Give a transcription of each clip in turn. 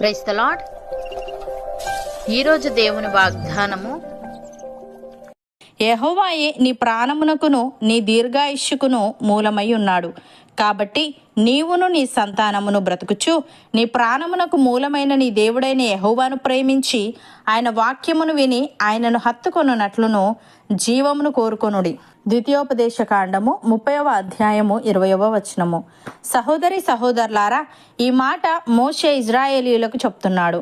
Praise the lord. ఈరోజు దేవుని వాగ్దానము, యెహోవాయే నీ ప్రాణమునకును నీ దీర్ఘాయుష్యుకును మూలమై ఉన్నాడు. కాబట్టి నీవును నీ సంతానమును బ్రతుకుచు నీ ప్రాణమునకు మూలమైన నీ దేవుడైన యెహోవాను ప్రేమించి ఆయన వాక్యమును విని ఆయనను హత్తుకొనున్నట్లును జీవమును కోరుకొనుడి. ద్వితీయోపదేశ కాండము 30వ అధ్యాయము 20వ వచనము. సహోదరి సహోదరులారా, ఈ మాట మోషే ఇజ్రాయేలీయులకు చెప్తున్నాడు.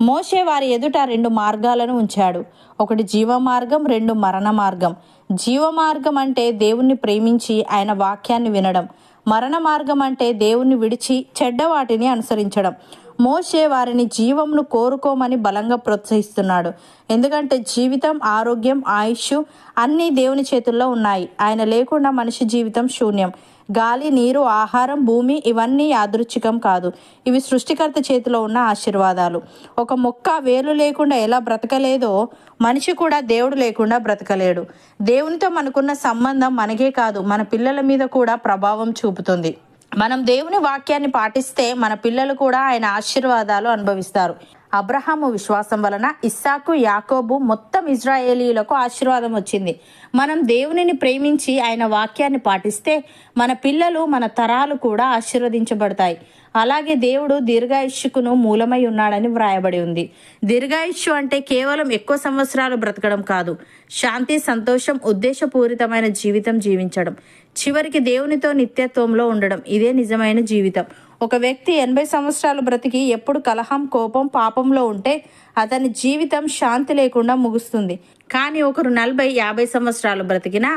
మోషే వారి ఎదుట 2 మార్గాలను ఉంచాడు. ఒకటి జీవ మార్గం, 2 మరణ మార్గం. జీవ మార్గం అంటే దేవుణ్ణి ప్రేమించి ఆయన వాక్యాన్ని వినడం. మరణ మార్గం అంటే దేవుణ్ణి విడిచి చెడ్డ వాటిని అనుసరించడం. మోషే వారిని జీవమును కోరుకోమని బలంగా ప్రోత్సహిస్తున్నాడు. ఎందుకంటే జీవితం, ఆరోగ్యం, ఆయుష్ అన్నీ దేవుని చేతుల్లో ఉన్నాయి. ఆయన లేకుండా మనిషి జీవితం శూన్యం. గాలి, నీరు, ఆహారం, భూమి ఇవన్నీ యాదృచ్ఛికం కాదు. ఇవి సృష్టికర్త చేతిలో ఉన్న ఆశీర్వాదాలు. ఒక మొక్క వేలు లేకుండా ఎలా బ్రతకలేదో మనిషి కూడా దేవుడు లేకుండా బ్రతకలేడు. దేవునితో మనకున్న సంబంధం మనకే కాదు, మన పిల్లల మీద కూడా ప్రభావం చూపుతుంది. మనం దేవుని వాక్యాన్ని పాటిస్తే మన పిల్లలు కూడా ఆయన ఆశీర్వాదాలు అనుభవిస్తారు. అబ్రహాము విశ్వాసం వలన ఇస్సాకు, యాకోబు మొత్తం ఇజ్రాయేలీయులకు ఆశీర్వాదం వచ్చింది. మనం దేవునిని ప్రేమించి ఆయన వాక్యాన్ని పాటిస్తే మన పిల్లలు, మన తరాలు కూడా ఆశీర్వదించబడతాయి. అలాగే దేవుడు దీర్ఘాయుష్యుకును మూలమై ఉన్నాడని వ్రాయబడి ఉంది. దీర్ఘాయుష్యు అంటే కేవలం ఎక్కువ సంవత్సరాలు బ్రతకడం కాదు, శాంతి, సంతోషం, ఉద్దేశపూరితమైన జీవితం జీవించడం, చివరికి దేవునితో నిత్యత్వంలో ఉండడం. ఇదే నిజమైన జీవితం. ఒక వ్యక్తి 80 సంవత్సరాలు బ్రతికి ఎప్పుడు కలహం, కోపం, పాపంలో ఉంటే అతని జీవితం శాంతి లేకుండా ముగుస్తుంది. కానీ ఒకరు 40, 50 సంవత్సరాలు బ్రతికినా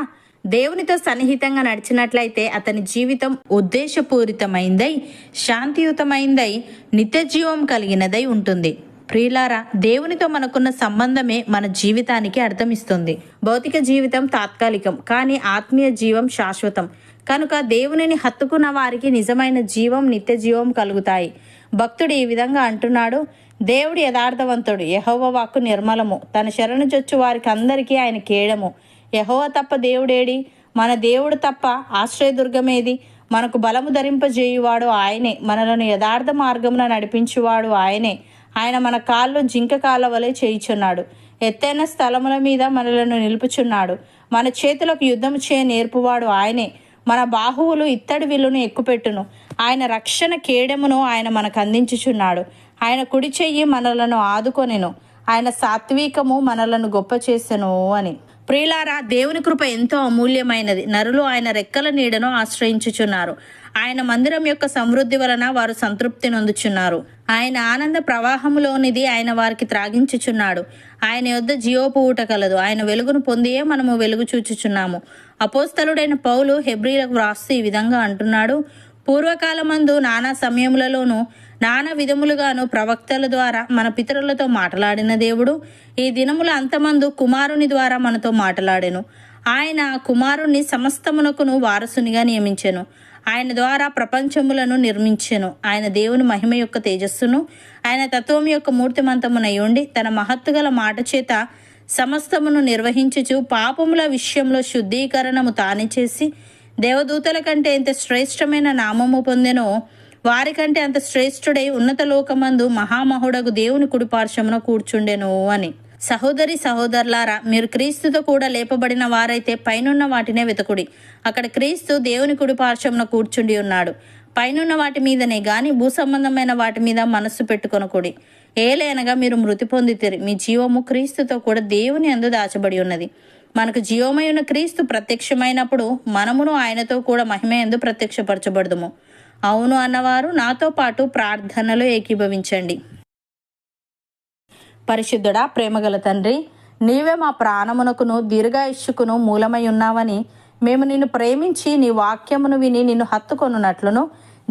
దేవునితో సన్నిహితంగా నడిచినట్లయితే అతని జీవితం ఉద్దేశపూరితమైందై, శాంతియుతమైందై, నిత్య జీవం కలిగినదై ఉంటుంది. ప్రియులారా, దేవునితో మనకున్న సంబంధమే మన జీవితానికి అర్థమిస్తుంది. భౌతిక జీవితం తాత్కాలికం, కానీ ఆత్మీయ జీవం శాశ్వతం. కనుక దేవునిని హత్తుకున్న వారికి నిజమైన జీవం, నిత్య జీవం కలుగుతాయి. భక్తుడు ఈ విధంగా అంటున్నాడు: దేవుడు యథార్థవంతుడు, యెహోవా వాక్కు నిర్మలము, తన శరణు జొచ్చు వారికి అందరికీ ఆయన కేడము. యెహోవా తప్ప దేవుడేడి? మన దేవుడు తప్ప ఆశ్రయదుర్గమేది? మనకు బలము ధరింపజేయువాడు ఆయనే, మనలను యథార్థ మార్గమున నడిపించువాడు ఆయనే. ఆయన మన కాళ్ళు జింక కాళ్ళ వలె చేయుచున్నాడు, ఎత్తైన స్థలముల మీద మనలను నిలుపుచున్నాడు. మన చేతులకు యుద్ధము చేయ నేర్పువాడు ఆయనే. మన బాహువులు ఇత్తడి విల్లును ఎక్కుపెట్టును. ఆయన రక్షణ కేడెమును ఆయన మనకు అందించుచున్నాడు. ఆయన కుడి చెయ్యి మనలను ఆదుకొనెను. ఆయన సాత్వికము మనలను గొప్ప చేసెను అని. ప్రియులారా, దేవుని కృప ఎంతో అమూల్యమైనది. నరులు ఆయన రెక్కల నీడను ఆశ్రయించుచున్నారు. ఆయన మందిరం యొక్క సమృద్ధి వలన వారు సంతృప్తి నొందుచున్నారు. ఆయన ఆనంద ప్రవాహములోనిది ఆయన వారికి త్రాగించుచున్నాడు. ఆయన యొద్ద జీవపు ఊట కలదు. ఆయన వెలుగును పొందియే మనము వెలుగు చూచుచున్నాము. అపోస్తలుడైన పౌలు హెబ్రీలకు వ్రాస్తూ ఈ విధంగా అంటున్నాడు: పూర్వకాలమందు నానా సమయములలోనూ నానా విధములుగాను ప్రవక్తల ద్వారా మన పితరులతో మాట్లాడిన దేవుడు ఈ దినముల అంతమందు కుమారుని ద్వారా మనతో మాట్లాడెను. ఆయన కుమారుణ్ణి సమస్తమునకును వారసునిగా నియమించెను. ఆయన ద్వారా ప్రపంచములను నిర్మించెను. ఆయన దేవుని మహిమ యొక్క తేజస్సును, ఆయన తత్వం యొక్క మూర్తిమంతమునై ఉండి తన మహత్తుగల మాట చేత సమస్తమును నిర్వహించుచు పాపముల విషయంలో శుద్ధీకరణము తానే చేసి దేవదూతల కంటే ఎంత శ్రేష్టమైన నామము పొందెనో వారికంటే అంత శ్రేష్ఠుడై ఉన్నత లోకమందు మహామహుడగు దేవుని కుడిపార్శ్వమున కూర్చుండెను అని. సహోదరి సహోదరులారా, మీరు క్రీస్తుతో కూడా లేపబడిన వారైతే పైనున్న వాటినే వెతుకుడి. అక్కడ క్రీస్తు దేవుని కుడిపార్శ్వమున కూర్చుండి ఉన్నాడు. పైనున్న వాటి మీదనే గాని భూ సంబంధమైన వాటి మీద మనస్సు పెట్టుకొనకుడి. ఏలైనగా మీరు మృతి పొందితిరి, మీ జీవము క్రీస్తుతో కూడా దేవుని యందు దాచబడి ఉన్నది. మనకు జీవమై ఉన్న క్రీస్తు ప్రత్యక్షమైనప్పుడు మనమును ఆయనతో కూడా మహిమ యందు ప్రత్యక్షపరచబడదుము. అవును అన్నవారు నాతో పాటు ప్రార్థనలో ఏకీభవించండి. పరిశుద్ధుడా, ప్రేమగల తండ్రి, నీవే మా ప్రాణమునకును దీర్ఘాయుష్యుకును మూలమై ఉన్నావని మేము నిన్ను ప్రేమించి నీ వాక్యమును విని నిన్ను హత్తుకొనున్నట్లును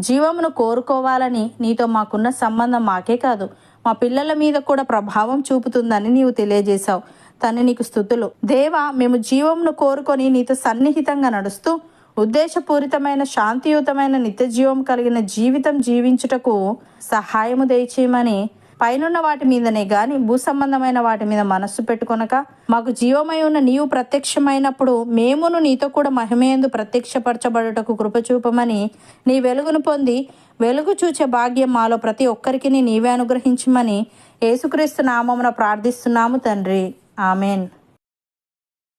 జీవమును కోరుకోవాలని నీతో మాకున్న సంబంధం మాకే కాదు మా పిల్లల మీద కూడా ప్రభావం చూపుతుందని నీవు తెలియజేశావు. తండ్రి, నీకు స్తుతులు. దేవా, మేము జీవమును కోరుకొని నీతో సన్నిహితంగా నడుస్తూ ఉద్దేశపూరితమైన, శాంతియుతమైన, నిత్య జీవం కలిగిన జీవితం జీవించుటకు సహాయము దయచేయమని పైనున్న వాటి మీదనే గాని భూ సంబంధమైన వాటి మీద మనస్సు పెట్టుకొనక మాకు జీవమై ఉన్న నీవు ప్రత్యక్షమైనప్పుడు మేమును నీతో కూడా మహిమయందు ప్రత్యక్షపరచబడుటకు కృపచూపమని నీ వెలుగును పొంది వెలుగు చూచే భాగ్యం మాలో ప్రతి ఒక్కరికి నీవే అనుగ్రహించమని యేసుక్రీస్తు నామమున ప్రార్థిస్తున్నాము తండ్రి. ఆమెన్.